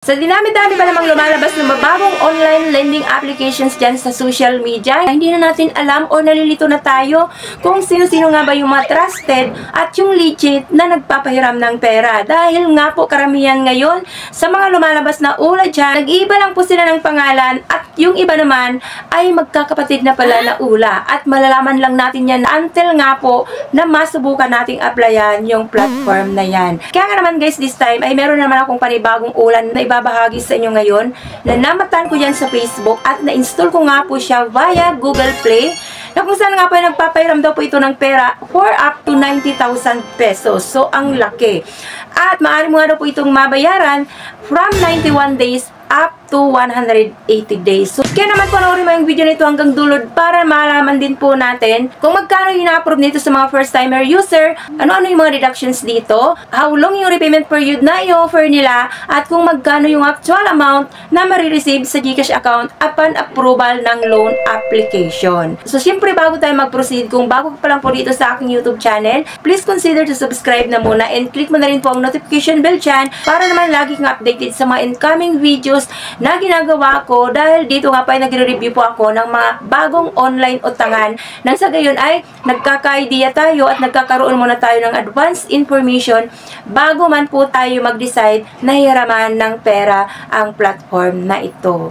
Sa dinami-dami pa namang lumalabas ng mababong online lending applications dyan sa social media, hindi na natin alam o nalilito na tayo kung sino-sino nga ba yung mga trusted at yung legit na nagpapahiram ng pera. Dahil nga po karamihan ngayon sa mga lumalabas na ula dyan, nag-iiba lang po sila ng pangalan at yung iba naman ay magkakapatid na pala na ula. At malalaman lang natin yan until nga po na masubukan nating applyan yung platform na yan. Kaya nga naman guys, this time ay meron naman akong panibagong ulan na ibabahagi sa inyo ngayon na namatan ko dyan sa Facebook at na-install ko nga po siya via Google Play na kung saan nga po nagpapahiram daw po ito ng pera for up to 90,000 pesos. So, ang laki. At maaari mo nga daw po itong mabayaran from 91 days up to 180 days. So, kaya naman panoorin mo yung video nito hanggang dulo para malaman din po natin kung magkano yung na-approve nito sa mga first-timer user, ano-ano yung mga deductions dito, how long yung repayment period na i-offer nila, at kung magkano yung actual amount na marireceive sa GCash account upon approval ng loan application. So, syempre bago tayo mag-proceed, kung bago ka pa lang po dito sa aking YouTube channel, please consider to subscribe na muna and click mo na rin po ang notification bell dyan para naman lagi kang updated sa mga incoming videos na ginagawa ko, dahil dito nga pa ay nagre-review po ako ng mga bagong online utangan nang sa gayon ay nagkaka-idea tayo at nagkakaroon muna tayo ng advanced information bago man po tayo mag-decide na hiraman ng pera ang platform na ito.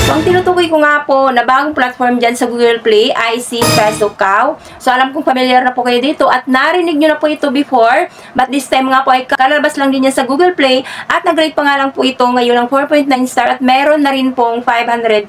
So, ang tinutukoy ko nga po na bagong platform dyan sa Google Play ay si Pesokaw. So, alam kong familiar na po kayo dito at narinig nyo na po ito before, but this time nga po ay kalabas lang din yan sa Google Play at nag-rate pa nga lang po ito ngayon ng 4.9 star at meron na rin pong 559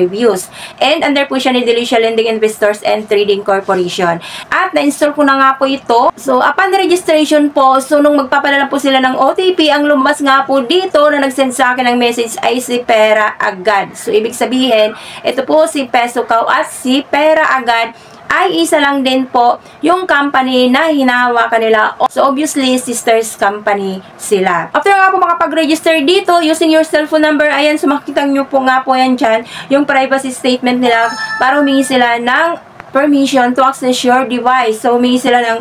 reviews. And under po siya ni Delicia Lending Investors and Trading Corporation. At na-install ko na nga po ito. So, upon registration po, so nung magpapadala po sila ng OTP, ang lumabas nga po dito na nag-send sa akin ng message ay si Pera Agad. So, ibig sabihin, ito po si Pesokaw at si Pera Agad ay isa lang din po yung company na hinahawakan nila. So, obviously, sisters company sila. After nga po makapag-register dito, using your cellphone number, ayan, so makikita nyo po nga po yan dyan, yung privacy statement nila para humingi sila ng permission to access your device. So, humingi sila ng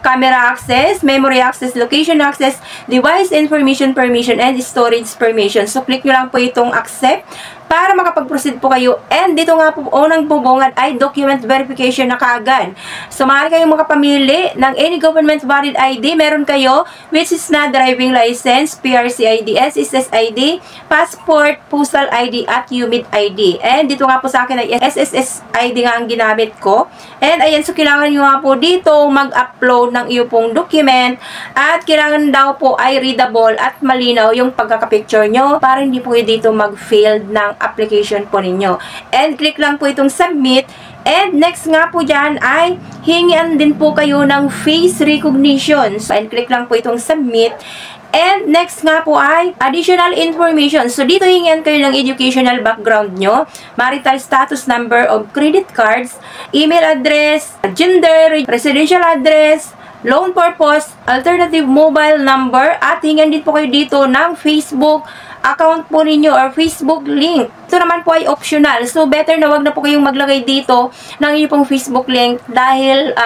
camera access, memory access, location access, device information permission, and storage permission. So, click nyo lang po itong accept para makapag-proceed po kayo. And dito nga po, unang bubungad ay document verification na kaagad. So, maaari kayong makapamili ng any government valid ID. Meron kayo, which is na driving license, PRC ID, SSS ID, passport, postal ID, at UMID ID. And dito nga po sa akin ay SSS ID nga ang ginamit ko. And ayan, so kailangan nyo nga po dito mag-upload ng iyo pong document. At kailangan daw po ay readable at malinaw yung pagkakapicture nyo para hindi po dito mag-failed ng application po ninyo. And click lang po itong submit. And next nga po dyan ay hingian din po kayo ng face recognition. So, and click lang po itong submit. And next nga po ay additional information. So, dito hingian kayo ng educational background nyo, marital status, number of credit cards, email address, gender, residential address, loan purpose, alternative mobile number, at hingian din po kayo dito ng Facebook account po ninyo or Facebook link. Ito naman po ay optional. So, better na wag na po kayong maglagay dito ng inyong pong Facebook link dahil,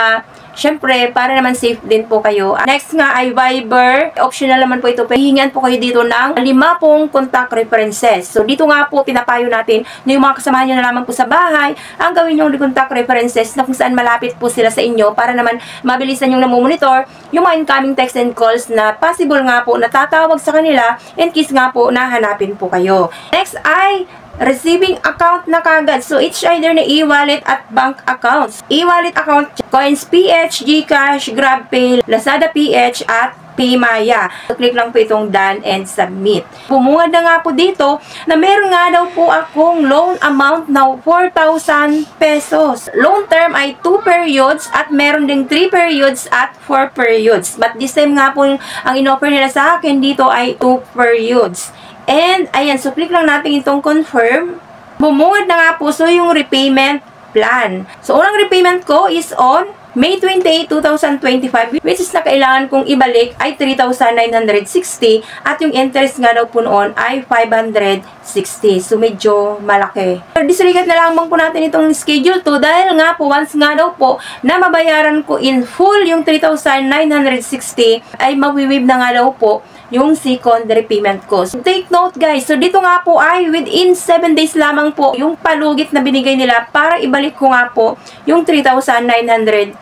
syempre, para naman safe din po kayo. Next nga ay Viber. Optional naman po ito. Pahingan po kayo dito ng 5 pong contact references. So, dito nga po pinapayo natin na yung mga kasamahan nyo na lamang po sa bahay, ang gawin yung contact references na kung saan malapit po sila sa inyo para naman mabilisan yung namumonitor yung mga incoming text and calls na possible nga po na tatawag sa kanila in case nga po na hanapin po kayo. Next ay receiving account na kagad. So, it's either na e-wallet at bank accounts. E-wallet account, Coins PH, GCash, GrabPay, Lazada PH, at Paymaya. So, click lang po itong done and submit. Bumungad na nga po dito na meron nga daw po akong loan amount na 4,000 pesos. Loan term ay 2 periods at meron ding 3 periods at 4 periods. But this time nga po, ang in-offer nila sa akin dito ay 2 periods. And, ayan, so click lang natin itong confirm. Bumungad na nga po, so yung repayment plan. So, unang repayment ko is on May 28, 2025, which is na kailangan kong ibalik ay 3,960 at yung interest nga daw po noon ay 560. So, medyo malaki. Disregard na lamang po natin itong schedule to dahil nga po, once nga daw po na mabayaran ko in full yung 3,960 ay mawiwib na nga daw po yung second repayment ko. So, take note guys. So, dito nga po ay within 7 days lamang po yung palugit na binigay nila para ibalik ko nga po yung 3,960.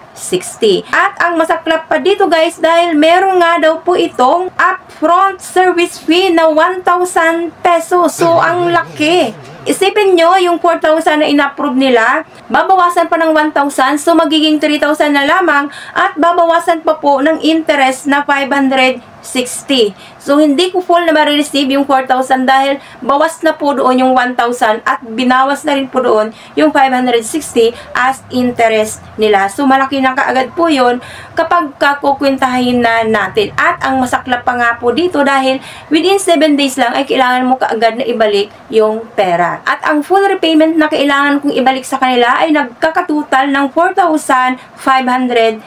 At ang masaklap pa dito guys dahil meron nga daw po itong upfront service fee na 1,000 pesos. So, ang laki. Isipin nyo, yung 4,000 na in-approve nila, babawasan pa ng 1,000, so magiging 3,000 na lamang, at babawasan pa po ng interest na 560. So, hindi ko full na ma-receive yung 4,000 dahil bawas na po doon yung 1,000 at binawas na rin po doon yung 560 as interest nila. So, malaki na kaagad po yun kapag kakukwentahin na natin. At ang masaklap pa nga po dito dahil within 7 days lang ay kailangan mo kaagad na ibalik yung pera. At ang full repayment na kailangan kong ibalik sa kanila ay nagkakatutal ng 4,520.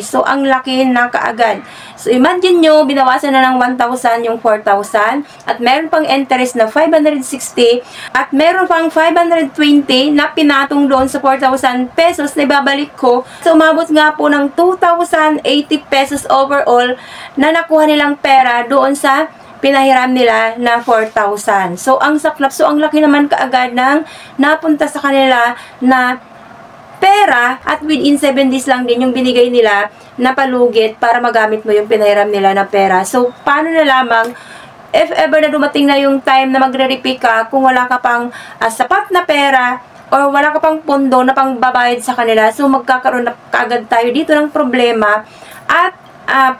So, ang laki na kaagad. So, imagine nyo, binawasan na ng 1,000 yung 4,000 at meron pang interest na 560 at meron pang 520 na pinatong doon sa 4,000 pesos na ibabalik ko. So, umabot nga po ng 2,080 pesos overall na nakuha nilang pera doon sa pinahiram nila na 4,000. So, ang saklap. So, ang laki naman kaagad ng napunta sa kanila na pera at within 7 days lang din yung binigay nila na palugit para magamit mo yung pinahiram nila na pera. So, paano na lamang if ever na dumating na yung time na magre-repay ka kung wala ka pang sapat na pera or wala ka pang pondo na pang babayad sa kanila. So, magkakaroon na kaagad tayo dito ng problema at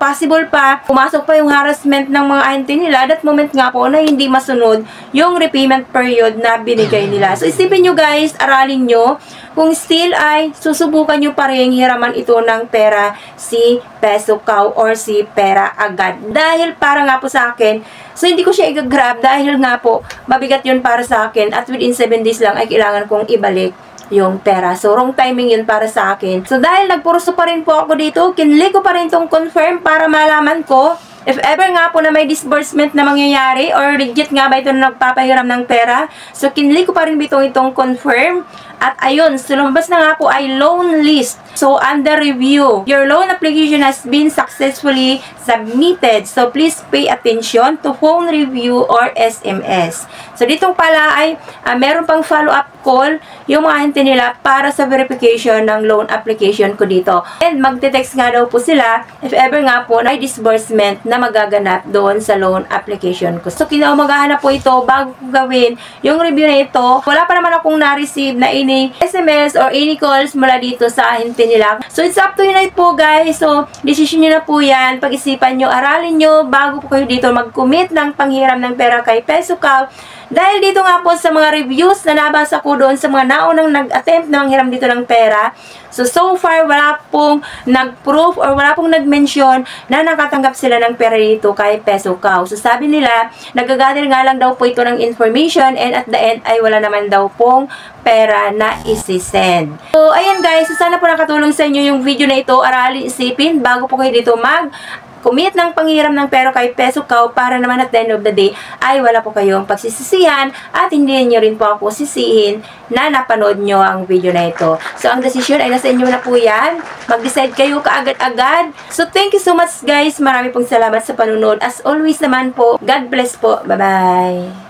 possible pa, pumasok pa yung harassment ng mga ahente nila that moment nga po na hindi masunod yung repayment period na binigay nila. So, isipin nyo guys, aralin nyo, kung still ay susubukan nyo pa rin hiraman ito ng pera si Peso Cow or si Pera Agad. Dahil para nga po sa akin, so hindi ko siya i-grab dahil nga po, mabigat yun para sa akin at within 7 days lang ay kailangan kong ibalik yung pera. So, wrong timing yun para sa akin. So, dahil nagpuruso pa rin po ako dito, kinlik ko pa rin itong confirm para malaman ko if ever nga po na may disbursement na mangyayari or legit nga ba ito na nagpapahiram ng pera. So, kinlik ko pa rin itong confirm. At ayun, so lumabas na nga po ay loan list. So, under review. Your loan application has been successfully submitted. So, please pay attention to phone review or SMS. So, ditong pala ay meron pang follow-up call yung mga ahente nila para sa verification ng loan application ko dito. And magte-text nga daw po sila if ever nga po na disbursement na magaganap doon sa loan application ko. So, kinaumagahan na po ito bago ko gawin yung review na ito. Wala pa naman akong na-receive na any SMS or any calls mula dito sa ahente nila. So, it's up to you na po guys. So, decision nyo na po yan. Pag-isipan nyo, aralin nyo bago po kayo dito mag-commit ng panghiram ng pera kay Peso Cow. Dahil dito nga po sa mga reviews na nabasa ko doon sa mga naunang nag-attempt na manghiram dito ng pera. So far, wala pong nag-proof or wala pong nag-mention na nakatanggap sila ng pera dito kay Peso Cow. So, sabi nila, nagagather nga lang daw po ito ng information and at the end ay wala naman daw pong pera na isi-send. So, ayan guys, so sana po nakatulong sa inyo yung video na ito. Aralin, isipin, bago po kayo dito commit ng panghiram ng pera kay Peso Cow para naman at the end of the day ay wala po kayong pagsisisihan at hindi nyo rin po ako sisihin na napanood nyo ang video na ito. So, ang decision ay nasa inyo na po yan. Mag-decide kayo kaagad-agad. So, thank you so much guys. Marami pong salamat sa panunod. As always naman po, God bless po. Bye-bye!